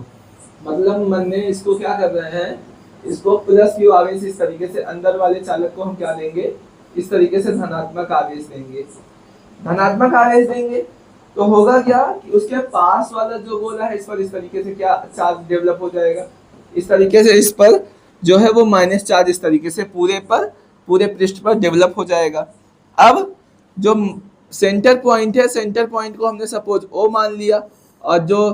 मतलब मन ने इसको क्या कर रहे हैं, इसको प्लस क्यू आवेश इस तरीके से, अंदर वाले चालक को हम क्या देंगे, इस तरीके से धनात्मक आवेश देंगे। धनात्मक आवेश देंगे तो होगा क्या कि उसके पास वाला जो गोला है इस पर इस तरीके से क्या चार्ज डेवलप हो जाएगा, इस तरीके से इस पर जो है वो माइनस चार्ज इस तरीके से पूरे पृष्ठ पर डेवलप हो जाएगा। अब जो सेंटर पॉइंट है, सेंटर पॉइंट को हमने सपोज ओ मान लिया, और जो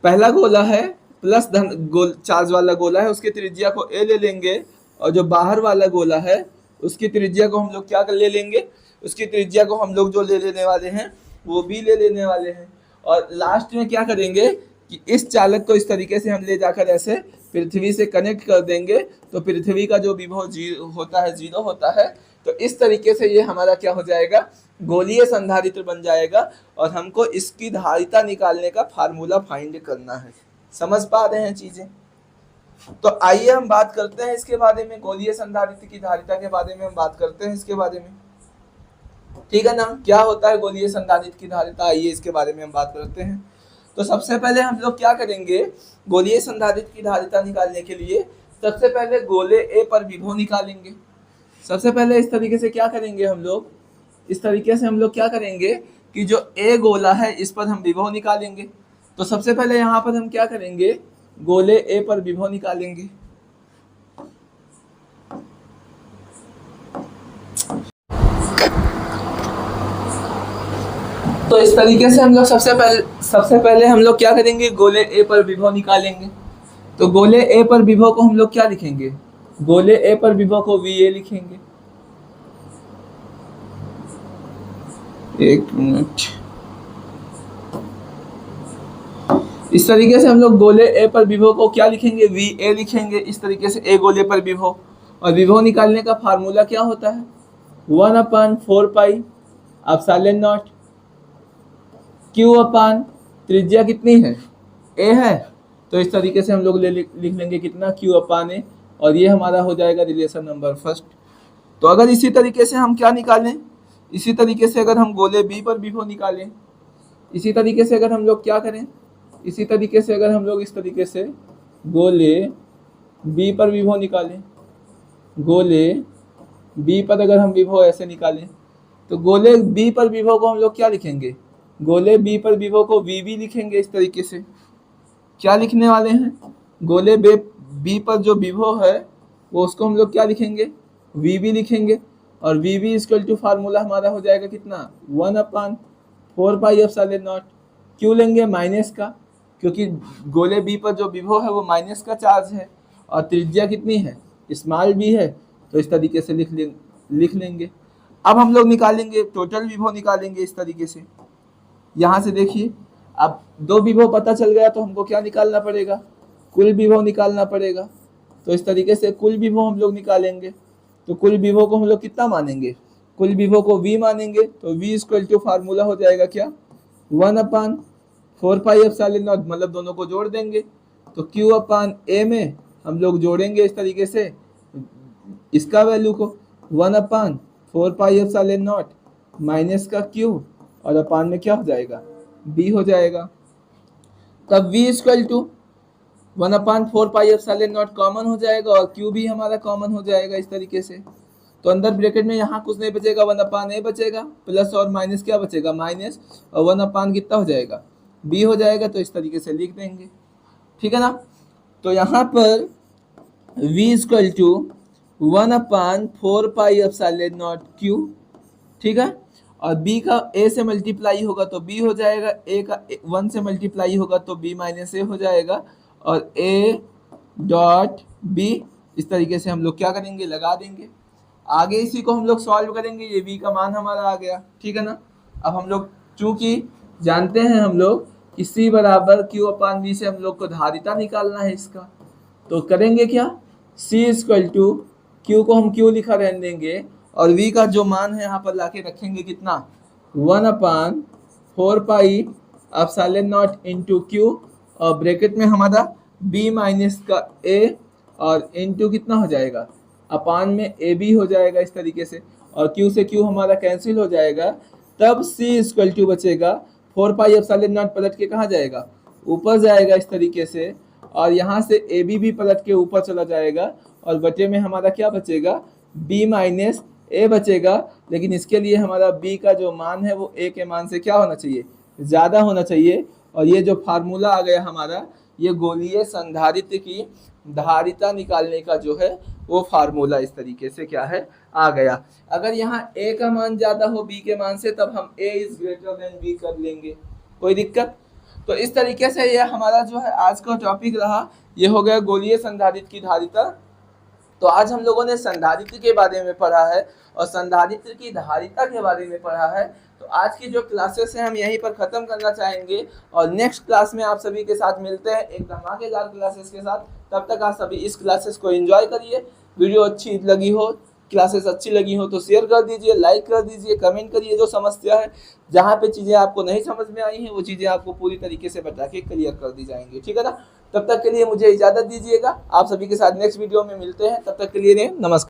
पहला गोला है प्लस चार्ज वाला गोला है उसकी त्रिज्या को ए ले लेंगे, और जो बाहर वाला गोला है उसकी त्रिज्या को हम लोग क्या कर ले लेंगे, उसकी त्रिज्या को हम लोग जो ले लेने वाले हैं वो भी ले लेने वाले हैं। और लास्ट में क्या करेंगे कि इस चालक को इस तरीके से हम ले जाकर ऐसे पृथ्वी से कनेक्ट कर देंगे, तो पृथ्वी का जो विभव जीरो होता है, तो इस तरीके से ये हमारा क्या हो जाएगा, गोलीय संधारित्र बन जाएगा, और हमको इसकी धारिता निकालने का फार्मूला फाइंड करना है। समझ पा रहे हैं चीजें? तो आइए हम बात करते हैं इसके बारे में, गोलीय संधारित्र की धारिता के बारे में हम बात करते हैं इसके बारे में, ठीक है ना। क्या होता है गोलीय संधारित्र की धारिता, आइए इसके बारे में हम बात करते हैं। तो सबसे पहले हम लोग क्या करेंगे, गोलीय संधारित्र की धारिता निकालने के लिए सबसे पहले गोले ए पर विभव निकालेंगे। सबसे पहले इस तरीके से क्या करेंगे हम लोग, इस तरीके से हम लोग क्या करेंगे कि जो ए गोला है इस पर हम विभव निकालेंगे। तो सबसे पहले यहाँ पर हम क्या करेंगे, गोले ए पर विभव निकालेंगे। तो इस तरीके से हम लोग सबसे पहले हम लोग क्या करेंगे, गोले ए पर विभव निकालेंगे। तो गोले ए पर विभव को हम लोग क्या लिखेंगे, गोले ए पर विभव को वी ए लिखेंगे। एक मिनट, इस तरीके से हम लोग गोले ए पर विभव को क्या लिखेंगे, वी ए लिखेंगे। इस तरीके से ए गोले पर विभव, और विभव निकालने का फार्मूला क्या होता है, 1/4 पाई एप्सिलॉन नॉट क्यू अपान त्रिज्या कितनी है, ए है, तो इस तरीके से हम लोग लिख लेंगे कितना, क्यू अपान ए, और ये हमारा हो जाएगा रिलेशन नंबर फर्स्ट। तो अगर इसी तरीके से हम क्या निकालें, इसी तरीके से अगर हम गोले बी पर विभव निकालें, इसी तरीके से अगर हम लोग क्या करें, इसी तरीके से अगर हम लोग इस तरीके से गोले बी पर विभव निकालें, गोले बी पर अगर हम विभव ऐसे निकालें, तो गोले बी पर विभव को हम लोग क्या लिखेंगे, गोले बी पर विभव को वी बी लिखेंगे। इस तरीके से क्या लिखने वाले हैं, गोले बी पर जो विभव है वो उसको हम लोग क्या लिखेंगे, वी बी लिखेंगे, और V B equal to formula हमारा हो जाएगा कितना, 1/4 पाई एप्सिलॉन नॉट, क्यों लेंगे माइनस का, क्योंकि गोले बी पर जो विभव है वो माइनस का चार्ज है, और त्रिज्या कितनी है, स्मॉल बी है, तो इस तरीके से लिख लेंगे। अब हम लोग निकालेंगे टोटल विभव निकालेंगे इस तरीके से। यहाँ से देखिए, अब दो विभव पता चल गया तो हमको क्या निकालना पड़ेगा, कुल विभव निकालना पड़ेगा। तो इस तरीके से कुल विभव हम लोग निकालेंगे। तो कुल विभव को हम लोग कितना मानेंगे, कुल विभव को v मानेंगे, तो v इक्वल टू फार्मूला हो जाएगा क्या, 1/4 पाई एप्सिलॉन नॉट, मतलब दोनों को जोड़ देंगे, तो q अपान a में हम लोग जोड़ेंगे इस तरीके से इसका वैल्यू को, 1/4 पाई एप्सिलॉन नॉट माइनस का q, और अपान में क्या हो जाएगा, b हो जाएगा। तब v equal to 1/4 pi epsilon naught common हो जाएगा, और q भी हमारा कॉमन हो जाएगा इस तरीके से। तो अंदर ब्रैकेट में यहाँ कुछ नहीं बचेगा, 1/a बचेगा, प्लस और माइनस क्या बचेगा, माइनस, और 1 अपान कितना हो जाएगा, b हो जाएगा, तो इस तरीके से लिख देंगे, ठीक है ना। तो यहाँ पर v इक्वल टू 1/4πε0 q, ठीक है। और b का a से मल्टीप्लाई होगा तो b हो जाएगा, a का 1 से मल्टीप्लाई होगा तो b माइनस a हो जाएगा, और a डॉट b इस तरीके से हम लोग क्या करेंगे, लगा देंगे। आगे इसी को हम लोग सॉल्व करेंगे, ये v का मान हमारा आ गया, ठीक है ना। अब हम लोग चूंकि जानते हैं हम लोग कि c बराबर q/v से हम लोग को धारिता निकालना है इसका, तो करेंगे क्या, c इक्वल टू q को हम q लिखा रहने देंगे, और v का जो मान है यहाँ पर लाके रखेंगे कितना, 1/4πε0 इंटू q, और ब्रैकेट में हमारा b माइनस का a, और इंटू कितना हो जाएगा, अपान में ए बी हो जाएगा इस तरीके से, और q से q हमारा कैंसिल हो जाएगा, तब c इक्वल टू बचेगा 4πε0 पलट के कहाँ जाएगा, ऊपर जाएगा इस तरीके से, और यहाँ से ए बी भी पलट के ऊपर चला जाएगा, और बटे में हमारा क्या बचेगा, b माइनस ए बचेगा। लेकिन इसके लिए हमारा b का जो मान है वो a के मान से क्या होना चाहिए, ज़्यादा होना चाहिए। और ये जो फार्मूला आ गया हमारा, ये गोलीय संधारित्र की धारिता निकालने का जो है वो फार्मूला इस तरीके से क्या है, आ गया। अगर यहाँ a का मान ज़्यादा हो b के मान से, तब हम a is greater than b कर लेंगे, कोई दिक्कत। तो इस तरीके से ये हमारा जो है आज का टॉपिक रहा, ये हो गया गोलीय संधारित्र की धारिता। तो आज हम लोगों ने संधारित्र के बारे में पढ़ा है और संधारित्र की धारिता के बारे में पढ़ा है। तो आज की जो क्लासेस हैं हम यहीं पर ख़त्म करना चाहेंगे, और नेक्स्ट क्लास में आप सभी के साथ मिलते हैं एक धमाकेदार क्लासेस के साथ। तब तक आप सभी इस क्लासेस को एंजॉय करिए। वीडियो अच्छी लगी हो, क्लासेस अच्छी लगी हो तो शेयर कर दीजिए, लाइक कर दीजिए, कमेंट करिए। जो समस्या है, जहाँ पे चीज़ें आपको नहीं समझ में आई हैं, वो चीज़ें आपको पूरी तरीके से बता के क्लियर कर दी जाएंगी, ठीक है ना। तब तक के लिए मुझे इजाज़त दीजिएगा, आप सभी के साथ नेक्स्ट वीडियो में मिलते हैं। तब तक के लिए नमस्कार।